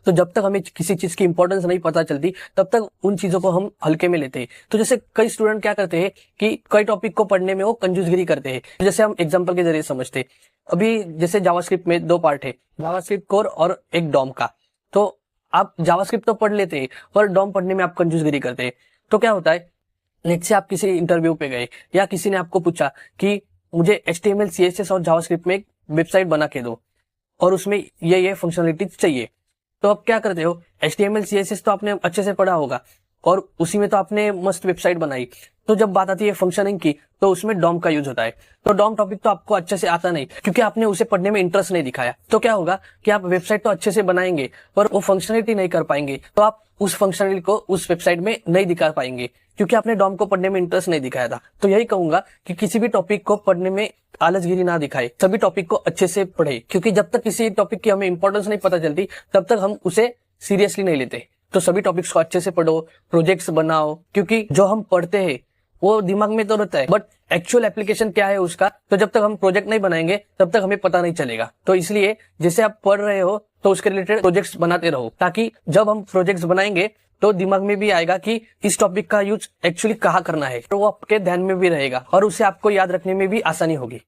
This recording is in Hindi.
तो जब तक हमें किसी चीज की इंपॉर्टेंस नहीं पता चलती तब तक उन चीजों को हम हल्के में लेते हैं। तो जैसे कई स्टूडेंट क्या करते हैं कि कई टॉपिक को पढ़ने में वो कंजूसगिरी करते हैं। जैसे हम एग्जाम्पल के जरिए समझते हैं, अभी जैसे जावास्क्रिप्ट में 2 पार्ट है, जावास्क्रिप्ट कोर और एक डॉम का। तो आप जावास्क्रिप्ट तो पढ़ लेते हैं पर डॉम पढ़ने में आप कंजूसगिरी करते हैं। तो क्या होता है, लेट्स से आप किसी इंटरव्यू पे गए या किसी ने आपको पूछा कि मुझे HTML CSS और जावास्क्रिप्ट में एक वेबसाइट बना के दो और उसमें ये फंक्शनलिटी चाहिए। तो आप क्या करते हो, HTML CSS तो आपने अच्छे से पढ़ा होगा और उसी में तो आपने मस्त वेबसाइट बनाई। तो जब बात आती है फंक्शनिंग की तो उसमें डॉम का यूज होता है। तो डॉम टॉपिक तो आपको अच्छे से आता नहीं क्योंकि आपने उसे पढ़ने में इंटरेस्ट नहीं दिखाया। तो क्या होगा कि आप वेबसाइट तो अच्छे से बनाएंगे पर वो फंक्शनलिटी नहीं कर पाएंगे, तो आप उस फंक्शनलिटी को उस वेबसाइट में नहीं दिखा पाएंगे क्योंकि आपने डॉम को पढ़ने में इंटरेस्ट नहीं दिखाया था। तो यही कहूंगा कि किसी भी टॉपिक को पढ़ने में आलसगिरी ना दिखाए, सभी टॉपिक को अच्छे से पढ़े क्योंकि जब तक किसी टॉपिक की हमें इंपॉर्टेंस नहीं पता चलती तब तक हम उसे सीरियसली नहीं लेते। तो सभी टॉपिक्स को अच्छे से पढ़ो, प्रोजेक्ट्स बनाओ, क्योंकि जो हम पढ़ते हैं वो दिमाग में तो रहता है बट एक्चुअल एप्लीकेशन क्या है उसका, तो जब तक हम प्रोजेक्ट नहीं बनाएंगे तब तक हमें पता नहीं चलेगा। तो इसलिए जैसे आप पढ़ रहे हो तो उसके रिलेटेड प्रोजेक्ट्स बनाते रहो ताकि जब हम प्रोजेक्ट्स बनाएंगे तो दिमाग में भी आएगा कि इस टॉपिक का यूज एक्चुअली कहाँ करना है, तो वो आपके ध्यान में भी रहेगा और उसे आपको याद रखने में भी आसानी होगी।